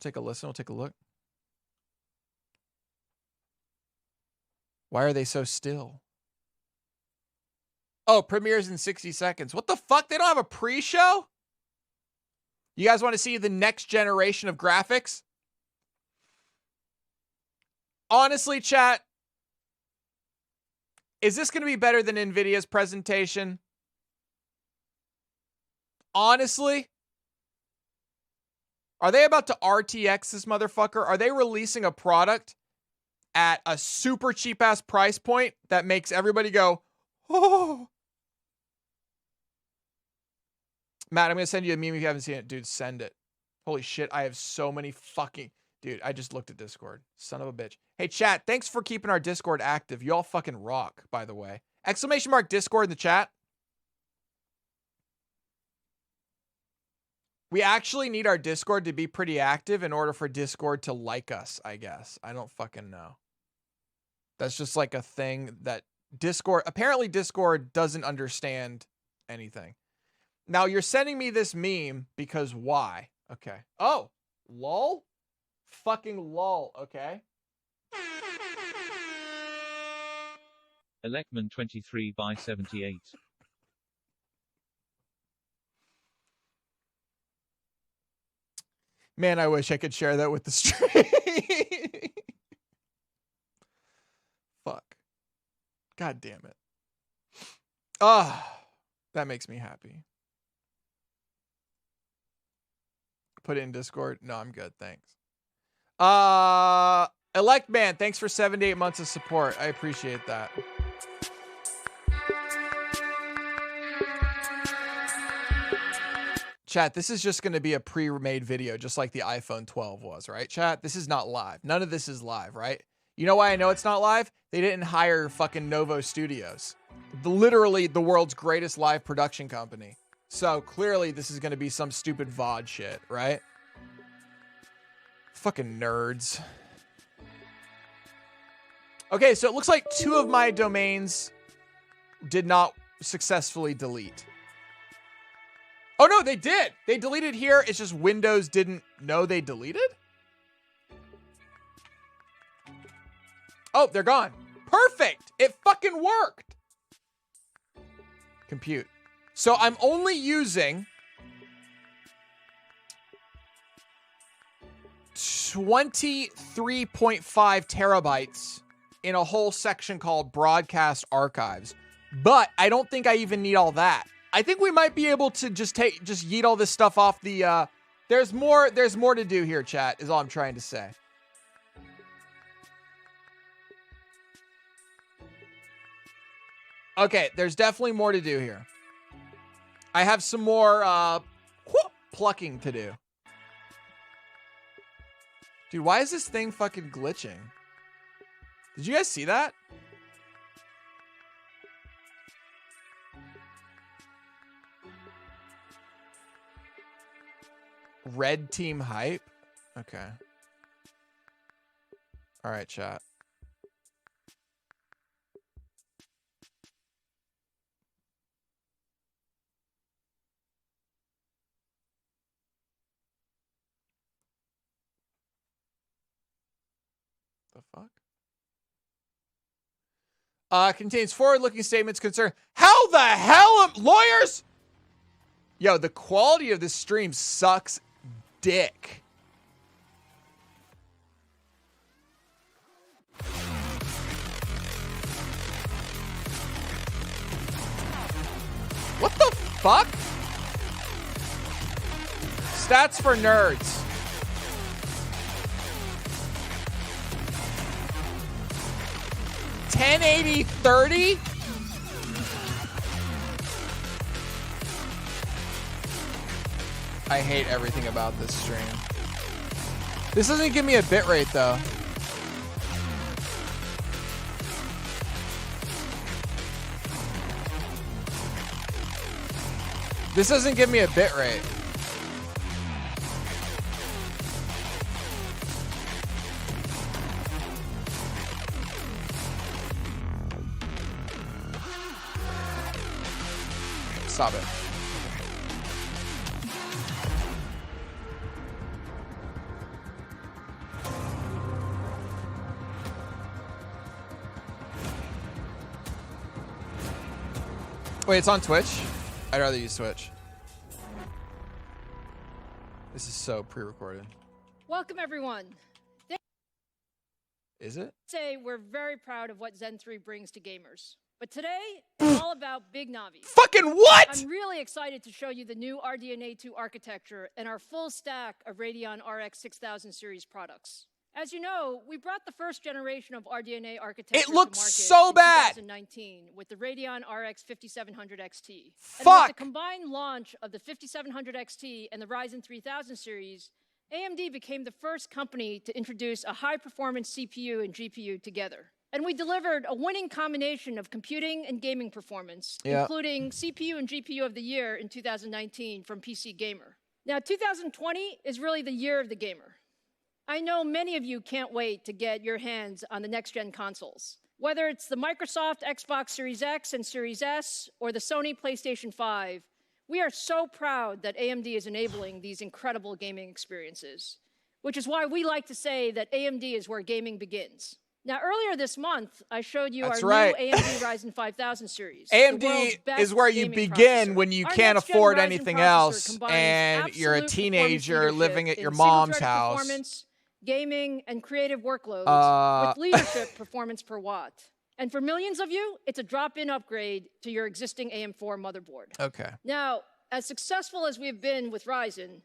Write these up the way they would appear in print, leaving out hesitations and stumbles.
take a listen. We'll take a look. Why are they so still? Oh, premieres in 60 seconds. What the fuck? They don't have a pre-show? You guys want to see the next generation of graphics? Honestly, chat, is this going to be better than NVIDIA's presentation? Honestly? Are they about to RTX this motherfucker? Are they releasing a product at a super cheap-ass price point that makes everybody go, oh? Matt, I'm going to send you a meme if you haven't seen it. Dude, send it. Holy shit, I have so many fucking... Dude, I just looked at Discord. Son of a bitch. Hey, chat, thanks for keeping our Discord active. You all fucking rock, by the way. Exclamation mark Discord in the chat. We actually need our Discord to be pretty active in order for Discord to like us, I guess. I don't fucking know. That's just like a thing that Discord... Apparently, Discord doesn't understand anything. Now, you're sending me this meme because why? Okay. Oh, lol? Fucking lol, okay. Electman 23/78. Man, I wish I could share that with the stream. Fuck. God damn it. Ah, that makes me happy. Put it in Discord. No, I'm good. Thanks. Elect Man, thanks for 7 to 8 months of support. I appreciate that. Chat, this is just going to be a pre-made video, just like the iPhone 12 was, right, chat? This is not live. None of this is live, right? You know why I know it's not live? They didn't hire fucking Novo Studios. Literally the world's greatest live production company. So clearly this is going to be some stupid VOD shit, right? Fucking nerds. Okay, so it looks like 2 of my domains did not successfully delete. Oh no, they did. They deleted here. It's just Windows didn't know they deleted. Oh, they're gone. Perfect. It fucking worked. Compute. So I'm only using 23.5 terabytes in a whole section called broadcast archives. But I don't think I even need all that. I think we might be able to just yeet all this stuff off the, there's more to do here, chat, is all I'm trying to say. Okay, there's definitely more to do here. I have some more, plucking to do. Dude, why is this thing fucking glitching? Did you guys see that? Red team hype? Okay. All right, chat. The fuck? Contains forward-looking statements concern. How the hell lawyers? Yo, the quality of this stream sucks dick. What the fuck? Stats for nerds. $1080/30? I hate everything about this stream. This doesn't give me a bitrate though. This doesn't give me a bitrate. Stop it. Wait, it's on Twitch? I'd rather use Twitch. This is so pre-recorded. Welcome, everyone. Is it? Say we're very proud of what Zen 3 brings to gamers. But today, it's all about Big Navi. Fucking what? I'm really excited to show you the new RDNA 2 architecture and our full stack of Radeon RX 6000 series products. As you know, we brought the first generation of RDNA architecture It looks to market so in bad. 2019 with the Radeon RX 5700 XT. Fuck. And with the combined launch of the 5700 XT and the Ryzen 3000 series, AMD became the first company to introduce a high-performance CPU and GPU together. And we delivered a winning combination of computing and gaming performance, including CPU and GPU of the year in 2019 from PC Gamer. Now, 2020 is really the year of the gamer. I know many of you can't wait to get your hands on the next-gen consoles. Whether it's the Microsoft Xbox Series X and Series S or the Sony PlayStation 5, we are so proud that AMD is enabling these incredible gaming experiences, which is why we like to say that AMD is where gaming begins. Now, earlier this month, I showed you our new AMD Ryzen 5000 series. AMD is where you begin when you can't afford anything else and you're a teenager living at your mom's house. Gaming and creative workloads with leadership performance per watt. And for millions of you, it's a drop-in upgrade to your existing AM4 motherboard. Okay. Now, as successful as we've been with Ryzen,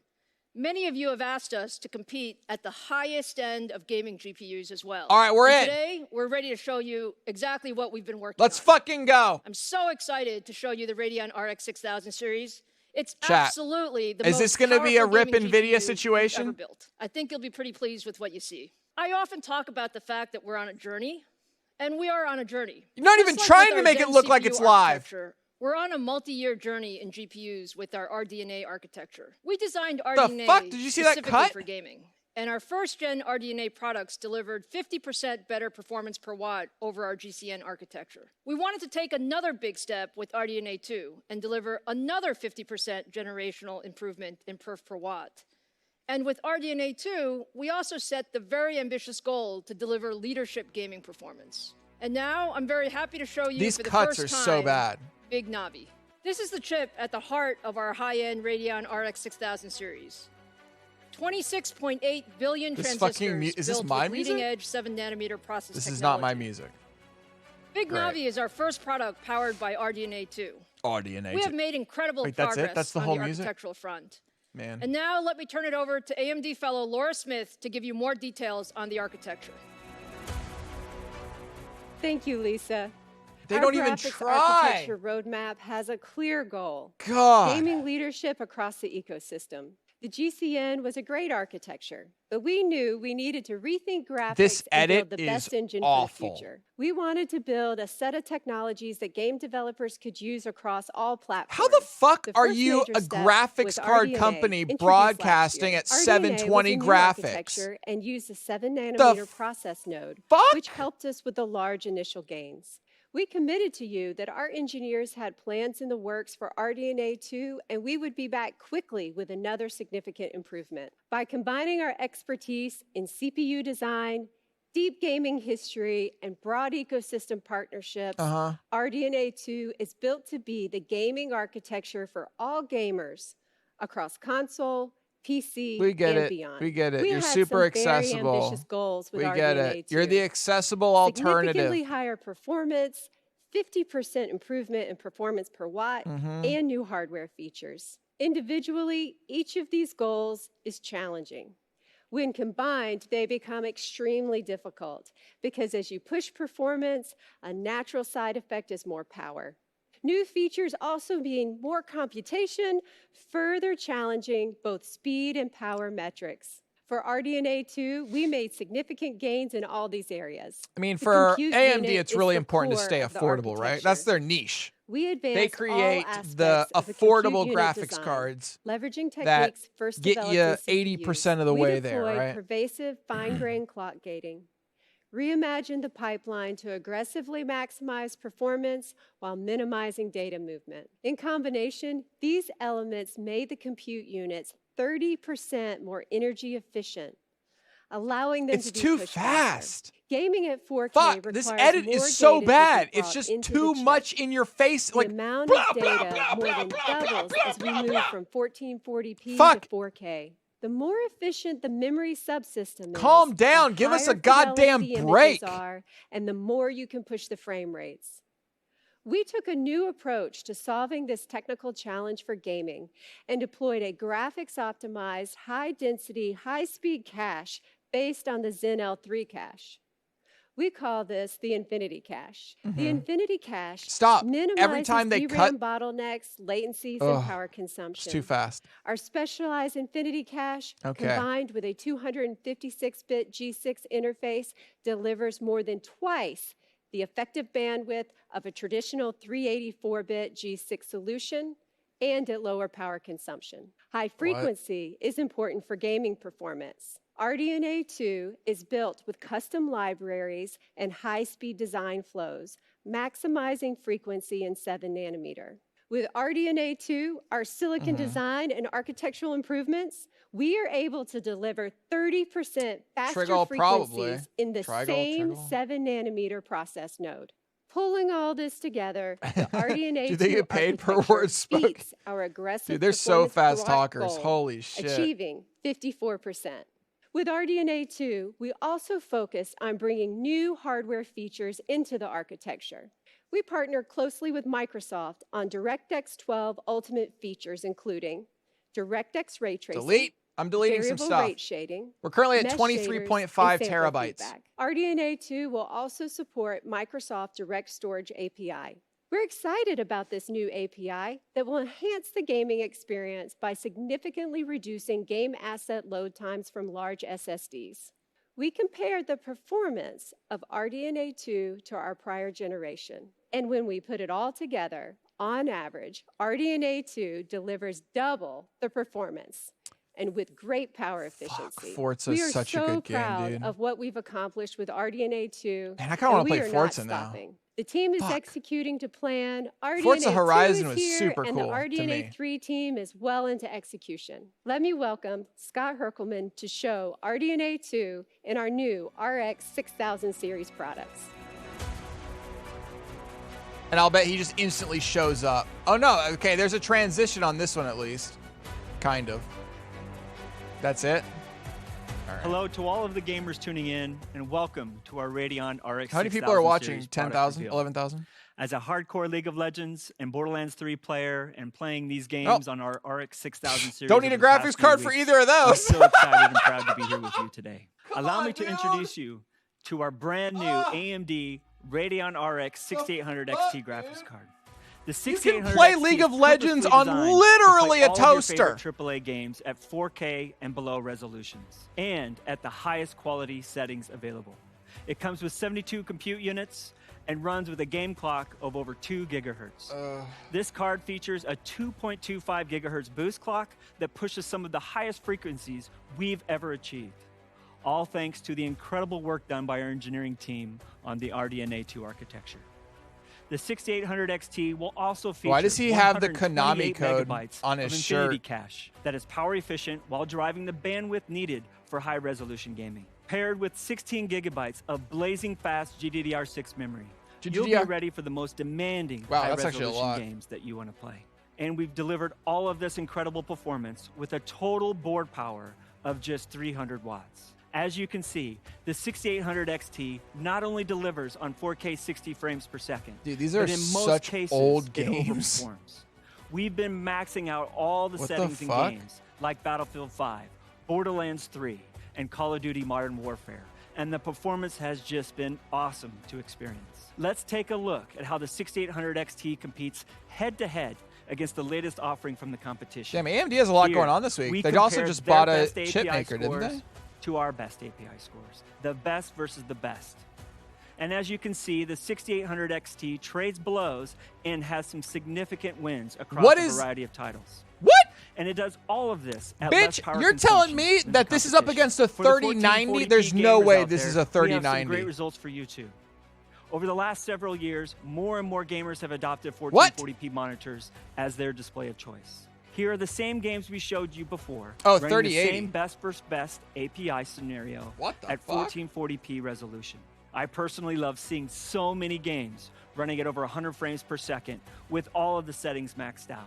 many of you have asked us to compete at the highest end of gaming GPUs as well. All right, we're in. Today, we're ready to show you exactly what we've been working on. Let's fucking go. I'm so excited to show you the Radeon RX 6000 series. It's absolutely the most Is this going to be a rip NVIDIA situation? Ever built. I think you'll be pretty pleased with what you see. I often talk about the fact that we're on a journey, and we are on a journey. You're not even trying to make it look like it's live. We're on a multi-year journey in GPUs with our RDNA architecture. We designed RDNA Did you see that cut? for gaming. And our first-gen RDNA products delivered 50% better performance per watt over our GCN architecture. We wanted to take another big step with RDNA 2 and deliver another 50% generational improvement in perf per watt. And with RDNA 2, we also set the very ambitious goal to deliver leadership gaming performance. And now I'm very happy to show you these for the cuts first are time, so bad. Big Navi. This is the chip at the heart of our high-end Radeon RX 6000 series. 26.8 billion transistors is this built my with music? leading-edge 7-nanometer process This technology. is not my music. Big Navi is our first product powered by RDNA 2. RDNA 2. We have made incredible progress That's the on whole the music? architectural front. Man. And now let me turn it over to AMD fellow Laura Smith to give you more details on the architecture. Thank you, Lisa. They don't even try. Architecture roadmap has a clear goal. God. Gaming leadership across the ecosystem. The GCN was a great architecture, but we knew we needed to rethink graphics and build the best engine for the future. We wanted to build a set of technologies that game developers could use across all platforms. How the fuck are you a graphics card company broadcasting at 720 graphics? And used the 7-nanometer process node, which helped us with the large initial gains. We committed to you that our engineers had plans in the works for RDNA 2, and we would be back quickly with another significant improvement. By combining our expertise in CPU design, deep gaming history, and broad ecosystem partnerships, RDNA 2 is built to be the gaming architecture for all gamers across console, PC, and beyond. We get it. You're super accessible. Very ambitious goals with we RDNA get it. 2. You're the accessible alternative. Significantly higher performance, 50% improvement in performance per watt, and new hardware features. Individually, each of these goals is challenging. When combined, they become extremely difficult because as you push performance, a natural side effect is more power. New features also mean more computation, further challenging both speed and power metrics. For RDNA 2, we made significant gains in all these areas. I mean, for AMD, it's really important to stay affordable, right? That's their niche. They create the affordable graphics cards leveraging that techniques first get you in 80% of the way there, right? Pervasive fine-grained clock gating. Reimagine the pipeline to aggressively maximize performance while minimizing data movement. In combination, these elements made the compute units 30% more energy efficient, allowing them It's to be too pushed fast. faster. Gaming at 4K Fuck, requires this edit more is so data to be bad. It's brought just into too the chip. much in your face. The Like, amount blah, of blah, data blah, more blah, than blah, doubles blah, as we blah, move blah. from 1440p Fuck. to 4K. The more efficient the memory subsystem Calm is, down. the Give us a higher goddamn fidelity the break. images are, and the more you can push the frame rates. We took a new approach to solving this technical challenge for gaming and deployed a graphics-optimized, high-density, high-speed cache based on the Zen L3 cache. We call this the Infinity Cache. The Infinity Cache minimizes Every time they DRAM cut, bottlenecks, latencies, and power consumption. it's too fast. Our specialized Infinity Cache, combined with a 256-bit G6 interface, delivers more than twice the effective bandwidth of a traditional 384-bit G6 solution and at lower power consumption. High frequency is important for gaming performance. RDNA 2 is built with custom libraries and high-speed design flows, maximizing frequency in 7 nanometer. With RDNA 2, our silicon design and architectural improvements, we are able to deliver 30% faster frequencies in the same 7 nanometer process node. Pulling all this together, the RDNA 2 Do they get paid per word spoken? beats our aggressive Dude, they're so performance fast per watt talkers. goal, Holy shit. achieving 54%. With RDNA 2, we also focused on bringing new hardware features into the architecture. We partner closely with Microsoft on DirectX 12 Ultimate features, including DirectX ray tracing, Delete. I'm deleting some variable stuff. rate shading, We're currently at mesh 23.5 shaders, and sample terabytes. feedback. RDNA 2 will also support Microsoft Direct Storage API. We're excited about this new API that will enhance the gaming experience by significantly reducing game asset load times from large SSDs. We compared the performance of RDNA 2 to our prior generation. And when we put it all together, on average, RDNA 2 delivers double the performance and with great power efficiency. Forza's we are such a so good game, proud dude. of what we've accomplished with RDNA 2. Man, I kinda wanna play we are Forza not now. stopping. The team is executing to plan. RDNA Forza Horizon 2 is was here, super and cool the to RDNA me. 3 team is well into execution. Let me welcome Scott Herkelman to show RDNA 2 in our new RX 6000 series products. And I'll bet he just instantly shows up. Oh no, okay, there's a transition on this one at least. Kind of. That's it? All right. Hello to all of the gamers tuning in, and welcome to our Radeon RX 6000 How many people are watching? series product 10,000? reveal. 11,000? As a hardcore League of Legends and Borderlands 3 player and playing these games on our RX 6000 series. Don't need a over the past graphics few card for weeks, either of I'm those. so excited and proud to be here with you today. Allow on, me to dude. introduce you to our brand new AMD Radeon RX 6800 XT graphics card. The You can 6800 play XT League is of Legends purposely on designed to literally play a all of your toaster. favorite AAA games at 4K and below resolutions, and at the highest quality settings available. It comes with 72 compute units and runs with a game clock of over 2 gigahertz. This card features a 2.25 gigahertz boost clock that pushes some of the highest frequencies we've ever achieved. All thanks to the incredible work done by our engineering team on the RDNA 2 architecture. The 6800 XT will also feature Why does he have the Konami 128 code megabytes on his of Infinity shirt? Cache that is power efficient while driving the bandwidth needed for high resolution gaming. Paired with 16 gigabytes of blazing fast GDDR6 memory, you'll be ready for the most demanding high resolution games that you want to play. And we've delivered all of this incredible performance with a total board power of just 300 watts. As you can see, the 6800 XT not only delivers on 4K 60 frames per second, Dude, these are but in most such cases, old it games. overperforms. We've been maxing out all the What the settings in fuck? games like Battlefield 5, Borderlands 3, and Call of Duty Modern Warfare, and the performance has just been awesome to experience. Let's take a look at how the 6800 XT competes head-to-head against the latest offering from the competition. Damn, AMD has a lot Here, going on this week. we They also compared just their bought a best chip API maker, didn't scores they? to our best API scores. The best versus the best. And as you can see, the 6800 XT trades blows and has some significant wins across a variety of titles. What? And it does all of this at less Bitch, power you're telling consumption me than that the this is up competition. against a For the 3090? 1440p There's no gamers way out this there, is a we have some 3090. great results for you too. Over the last several years, more and more gamers have adopted 1440p monitors as their display of choice. Here are the same games we showed you before. Oh, running 3080. the same best versus best API scenario What the at fuck? 1440p resolution. I personally love seeing so many games running at over 100 frames per second with all of the settings maxed out.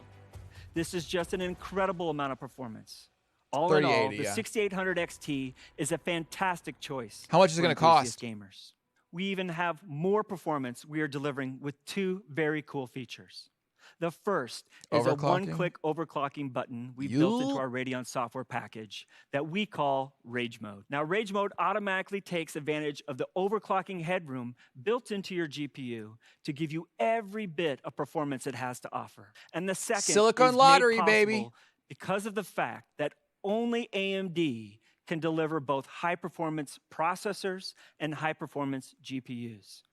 This is just an incredible amount of performance. All in all, 3080, the yeah. 6800 XT is a fantastic choice. How much is it for gonna cost? enthusiast gamers. We even have more performance we are delivering with 2 very cool features. The first is a Overclocking? one-click overclocking button we built into our Radeon software package that we call Rage Mode. Now, Rage Mode automatically takes advantage of the overclocking headroom built into your GPU to give you every bit of performance it has to offer. And the second Silicon is lottery, made baby. possible because of the fact that only AMD can deliver both high-performance processors and high-performance GPUs.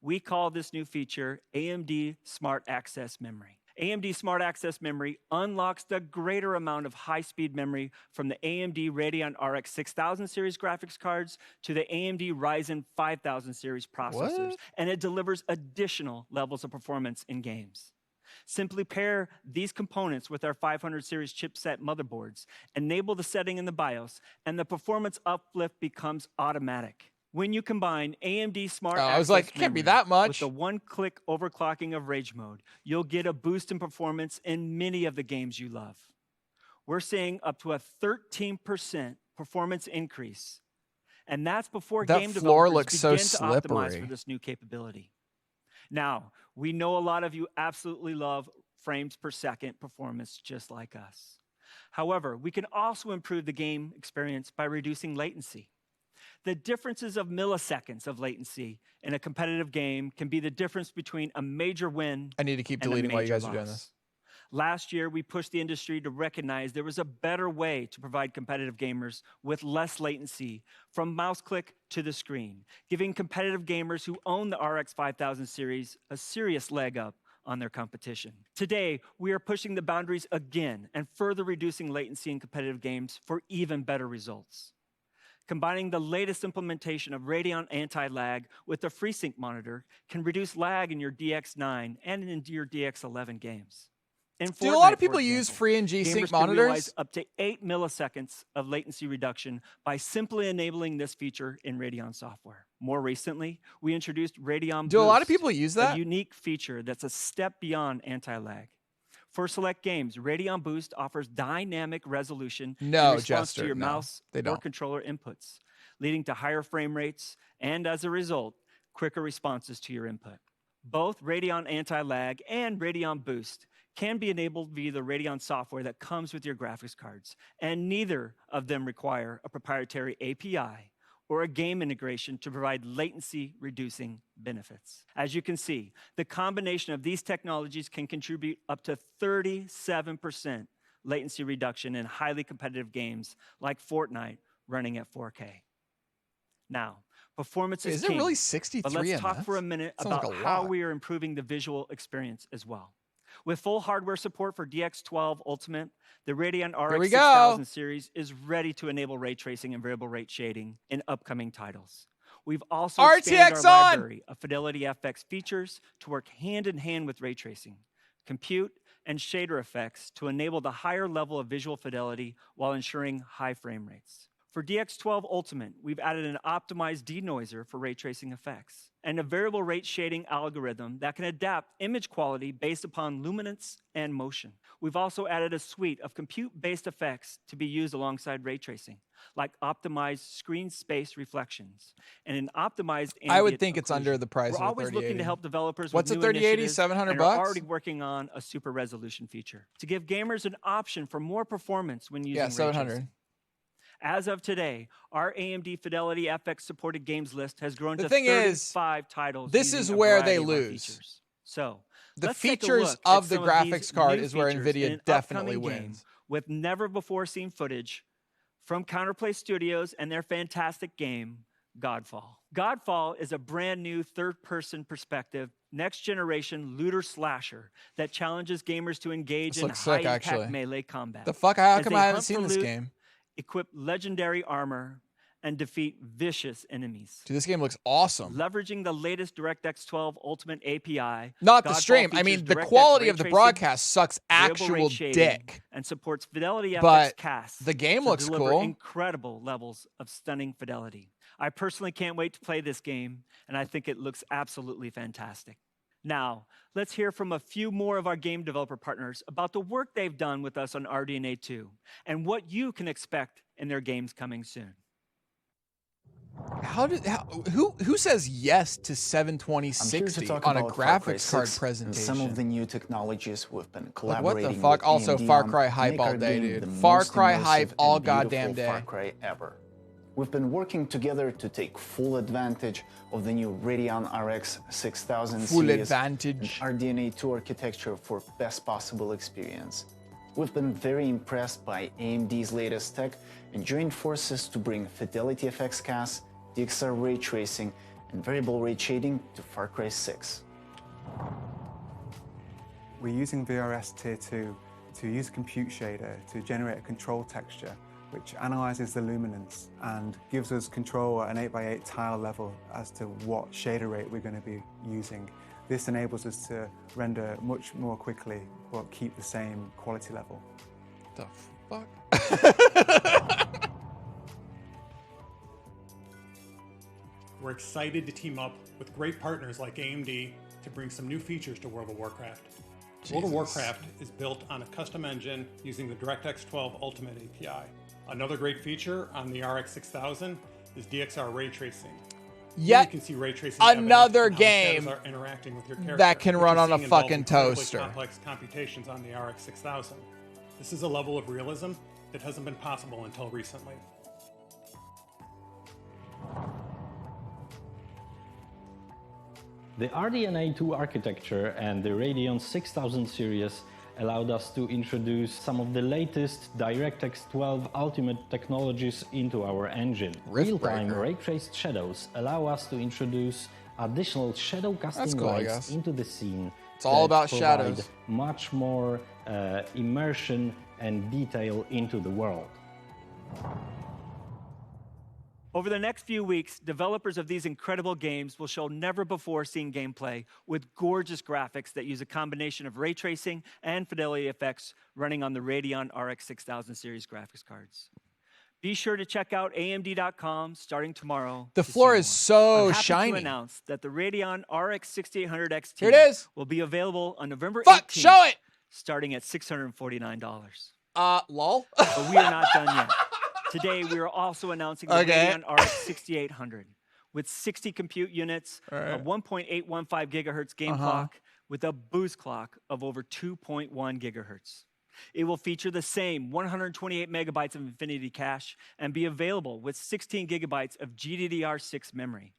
We call this new feature AMD Smart Access Memory. AMD Smart Access Memory unlocks the greater amount of high-speed memory from the AMD Radeon RX 6000 series graphics cards to the AMD Ryzen 5000 series processors, and it delivers additional levels of performance in games. Simply pair these components with our 500 series chipset motherboards, enable the setting in the BIOS, and the performance uplift becomes automatic. When you combine AMD Smart Access I was like, it can't be Memory that much. with the one-click overclocking of Rage Mode, you'll get a boost in performance in many of the games you love. We're seeing up to a 13% performance increase, and that's before That game floor developers looks so begin to optimize slippery. for this new capability. Now, we know a lot of you absolutely love frames per second performance just like us. However, we can also improve the game experience by reducing latency. The differences of milliseconds of latency in a competitive game can be the difference between a major win I need to keep and a deleting while you major guys are doing loss. this. Last year, we pushed the industry to recognize there was a better way to provide competitive gamers with less latency from mouse click to the screen, giving competitive gamers who own the RX 5000 series a serious leg up on their competition. Today, we are pushing the boundaries again and further reducing latency in competitive games for even better results. Combining the latest implementation of Radeon anti-lag with the FreeSync monitor can reduce lag in your DX9 and in your DX11 games. In Do a lot Fortnite, of people for use example, free and G gamers sync can realize monitors? up to 8 milliseconds of latency reduction by simply enabling this feature in Radeon software. More recently, we introduced Radeon Do a lot of Boost, people use a that? unique feature that's a step beyond anti-lag. For select games, Radeon Boost offers dynamic resolution No, in response Jester, to your no, mouse they or don't. controller inputs, leading to higher frame rates and, as a result, quicker responses to your input. Both Radeon Anti-Lag and Radeon Boost can be enabled via the Radeon software that comes with your graphics cards, and neither of them require a proprietary API or a game integration to provide latency-reducing benefits. As you can see, the combination of these technologies can contribute up to 37% latency reduction in highly competitive games like Fortnite running at 4K. Now, performance is Is it king, really 63 but let's talk MS? for a minute Sounds like about a how lot. we are improving the visual experience as well. With full hardware support for DX12 Ultimate, the Radeon we RX go. 6000 series is ready to enable ray tracing and variable rate shading in upcoming titles. We've also expanded RTX our on! library of Fidelity FX features to work hand in hand with ray tracing, compute, and shader effects to enable the higher level of visual fidelity while ensuring high frame rates. For DX12 Ultimate, we've added an optimized denoiser for ray tracing effects and a variable rate shading algorithm that can adapt image quality based upon luminance and motion. We've also added a suite of compute-based effects to be used alongside ray tracing, like optimized screen space reflections and an optimized ambient I would think it's occlusion. under the price We're of a always looking 3080. to help developers What's a with new 3080? initiatives 700 and bucks? are already working on a super resolution feature to give gamers an option for more performance when using Yeah, ray 700. tracing. As of today, our AMD Fidelity FX supported games list has grown The to thing is, 35 titles. this using is a where they variety of our lose. features. So, The let's take a features look at of the some these graphics card new is where features in NVIDIA an definitely upcoming game wins. with never before seen footage from Counterplay Studios and their fantastic game, Godfall. Godfall is a brand new third-person perspective, next-generation looter slasher that challenges gamers to engage This in looks sick, high-impact actually. melee combat. The fuck? How As come they I haven't hunt seen for this loot, game? equip legendary armor, and defeat vicious enemies. Dude, this game looks awesome. Leveraging the latest DirectX 12 Ultimate API. Not the Godfall stream. I mean, features the DirectX quality ray of the tracing, broadcast sucks variable actual rate shading, dick. and supports Fidelity FX But casts the game to looks deliver cool. incredible levels of stunning fidelity. I personally can't wait to play this game, and I think it looks absolutely fantastic. Now, let's hear from a few more of our game developer partners about the work they've done with us on RDNA 2 and what you can expect in their games coming soon. Who says yes to 72060 on a graphics card presentation? Some of the new technologies we've been Like, collaborating what the fuck? with Also, AMD Far on Cry hype make all our day, game dude. the Far most Cry immersive hype and all beautiful goddamn day. Far Cry ever. We've been working together to take full advantage of the new Radeon RX 6000 Full series advantage. and RDNA 2 architecture for best possible experience. We've been very impressed by AMD's latest tech and joined forces to bring Fidelity FX casts, DXR ray tracing, and variable rate shading to Far Cry 6. We're using VRS Tier 2 to use a compute shader to generate a control texture which analyzes the luminance and gives us control at an 8x8 tile level as to what shader rate we're going to be using. This enables us to render much more quickly but keep the same quality level. The fuck? We're excited to team up with great partners like AMD to bring some new features to World of Warcraft. World of Warcraft is built on a custom engine using the DirectX 12 Ultimate API. Another great feature on the RX 6000 is DXR ray tracing. Yet you can see ray tracing another evidence game how the shadows are interacting with your character, that can which run is on a seeing involved fucking incredibly toaster. Complex computations on the RX 6000. This is a level of realism that hasn't been possible until recently. The RDNA 2 architecture and the Radeon 6000 series allowed us to introduce some of the latest DirectX 12 Ultimate technologies into our engine. Real-time ray-traced shadows allow us to introduce additional shadow casting cool, lights into the scene. It's all that about provide shadows. Much more immersion and detail into the world. Over the next few weeks, developers of these incredible games will show never-before-seen gameplay with gorgeous graphics that use a combination of ray tracing and fidelity effects running on the Radeon RX 6000 series graphics cards. Be sure to check out AMD.com starting tomorrow. The floor is so I'm happy shiny. to announce that the Radeon RX 6800 XT Here it is. will be available on November 18th. Fuck, show it. Starting at $649. Lol. But we are not done yet. Today, we are also announcing the Radeon RX 6800 with 60 compute units, a 1.815 gigahertz game clock with a boost clock of over 2.1 gigahertz. It will feature the same 128 megabytes of Infinity cache and be available with 16 gigabytes of GDDR6 memory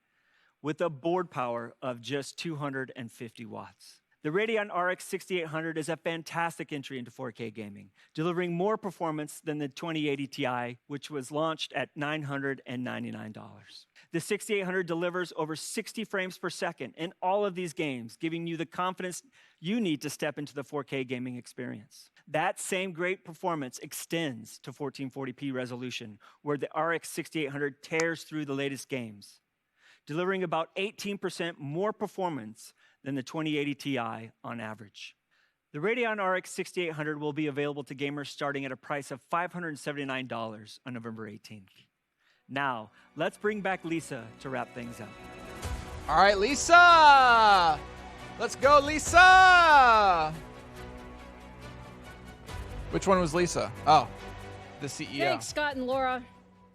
with a board power of just 250 watts. The Radeon RX 6800 is a fantastic entry into 4K gaming, delivering more performance than the 2080 Ti, which was launched at $999. The 6800 delivers over 60 frames per second in all of these games, giving you the confidence you need to step into the 4K gaming experience. That same great performance extends to 1440p resolution, where the RX 6800 tears through the latest games, delivering about 18% more performance than the 2080 Ti on average. The Radeon RX 6800 will be available to gamers starting at a price of $579 on November 18th. Now, let's bring back Lisa to wrap things up. All right, Lisa. Let's go, Lisa. Which one was Lisa? Oh, the CEO. Thanks, Scott and Laura.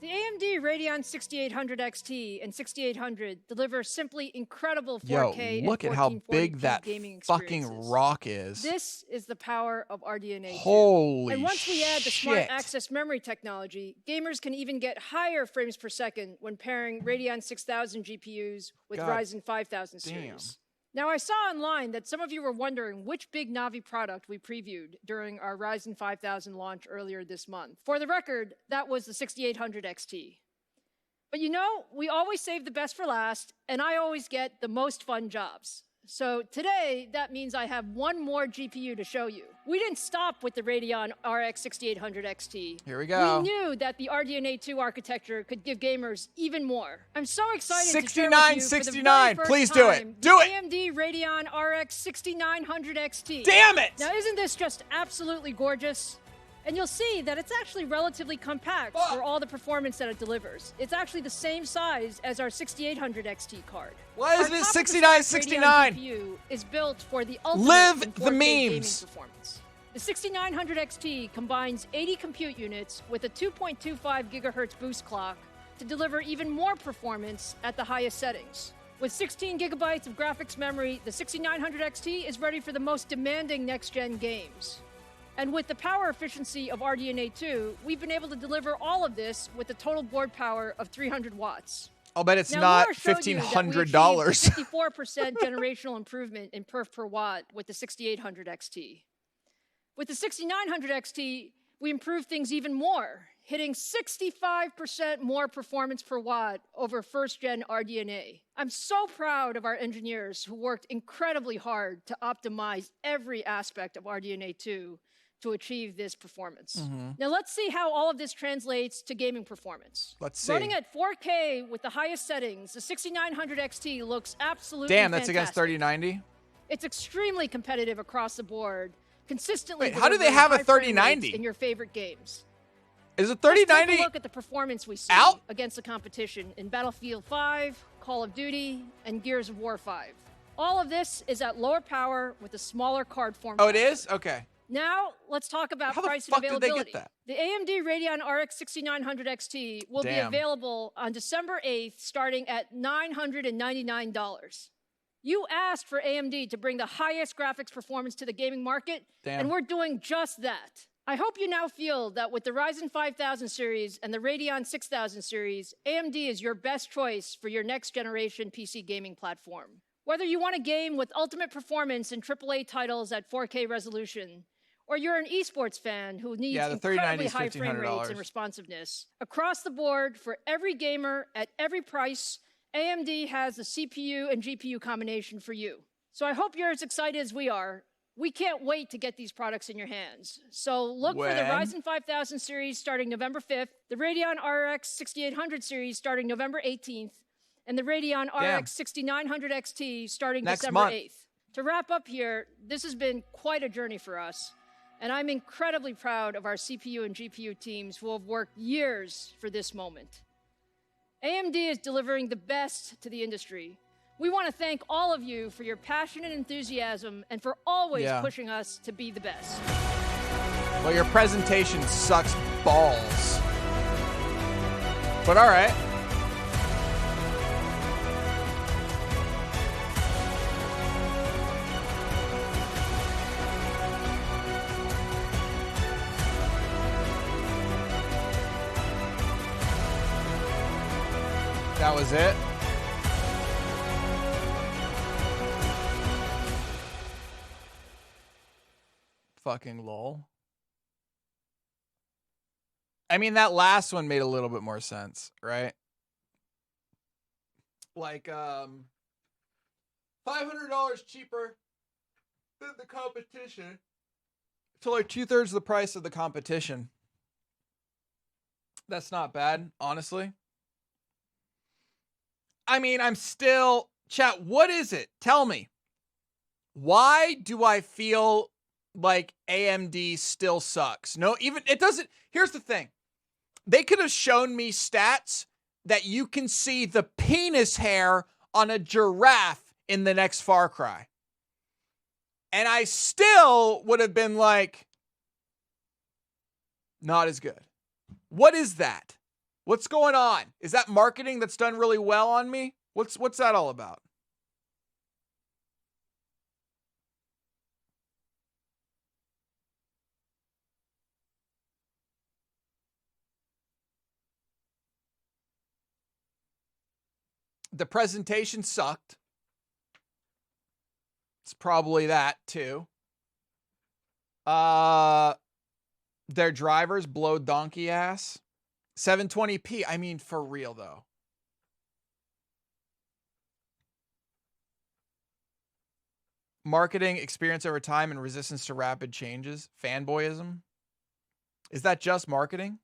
The AMD Radeon 6800 XT and 6800 deliver simply incredible 4K Yo, look and at how 1440p big that gaming fucking experiences. rock is. This is the power of RDNA 2. Holy And once we add the smart shit. access memory technology, gamers can even get higher frames per second when pairing Radeon 6000 GPUs with God Ryzen 5000 series. Now, I saw online that some of you were wondering which big Navi product we previewed during our Ryzen 5000 launch earlier this month. For the record, that was the 6800 XT. But you know, we always save the best for last, and I always get the most fun jobs. So today, that means I have one more GPU to show you. We didn't stop with the Radeon RX 6800 XT. Here we go. We knew that the RDNA 2 architecture could give gamers even more. I'm so excited 69, to share with you 69. for the very Please first do it. time, Do it. AMD Radeon RX 6900 XT. Damn it! Now, isn't this just absolutely gorgeous? And you'll see that it's actually relatively compact for all the performance that it delivers. It's actually the same size as our 6800 XT card. Why isn't Our it top 69, of the spec 69? Radeon GPU is built for the ultimate Live in the 4K gaming memes. performance. The 6900 XT combines 80 compute units with a 2.25 gigahertz boost clock to deliver even more performance at the highest settings. With 16 gigabytes of graphics memory, the 6900 XT is ready for the most demanding next-gen games. And with the power efficiency of RDNA 2, we've been able to deliver all of this with a total board power of 300 watts. I'll bet it's Now, not Laura showed you that we achieved $1,500. a 54% generational improvement in perf per watt with the 6800 XT. With the 6900 XT, we improved things even more, hitting 65% more performance per watt over first-gen RDNA. I'm so proud of our engineers who worked incredibly hard to optimize every aspect of RDNA 2 to achieve this performance. Now let's see how all of this translates to gaming performance. Let's see. Running at 4K with the highest settings, the 6900 XT looks absolutely Damn, that's fantastic. against 3090? It's extremely competitive across the board, consistently. Wait, how do they delivering have a high frame rates 3090? in your favorite games? Is it Let's 3090 take a look at the performance we see out? against the competition in Battlefield 5, Call of Duty, and Gears of War 5. All of this is at lower power with a smaller card form Oh, it factor. is? Okay. Now, let's talk about How the price fuck and did they availability. get that? The AMD Radeon RX 6900 XT will be Damn. available on December 8th, starting at $999. You asked for AMD to bring the highest graphics performance to the gaming market, Damn. and we're doing just that. I hope you now feel that with the Ryzen 5000 series and the Radeon 6000 series, AMD is your best choice for your next generation PC gaming platform. Whether you want a game with ultimate performance in AAA titles at 4K resolution, or you're an esports fan who needs Yeah, the 3090 incredibly is high frame rates $1,500. and responsiveness, across the board for every gamer at every price, AMD has the CPU and GPU combination for you. So I hope you're as excited as we are. We can't wait to get these products in your hands. So look for the When? Ryzen 5000 series starting November 5th, the Radeon RX 6800 series starting November 18th, and the Radeon Damn. RX 6900 XT starting Next December month. 8th. To wrap up here, this has been quite a journey for us, and I'm incredibly proud of our CPU and GPU teams who have worked years for this moment. AMD is delivering the best to the industry. We want to thank all of you for your passion and enthusiasm and for always Yeah. pushing us to be the best. Well, your presentation sucks balls. But all right. That was it. Fucking lol. I mean, that last one made a little bit more sense, right? Like, $500 cheaper than the competition. So like 2/3 of the price of the competition. That's not bad, honestly. I mean, I'm still, chat, what is it? Tell me. Why do I feel like AMD still sucks? No, even, it doesn't, here's the thing. They could have shown me stats that you can see the penis hair on a giraffe in the next Far Cry. And I still would have been like, not as good. What is that? What's going on? Is that marketing that's done really well on me? What's that all about? The presentation sucked. It's probably that too. Their drivers blow donkey ass. 720p. I mean, for real though. Marketing, experience over time, and resistance to rapid changes. Fanboyism. Is that just marketing?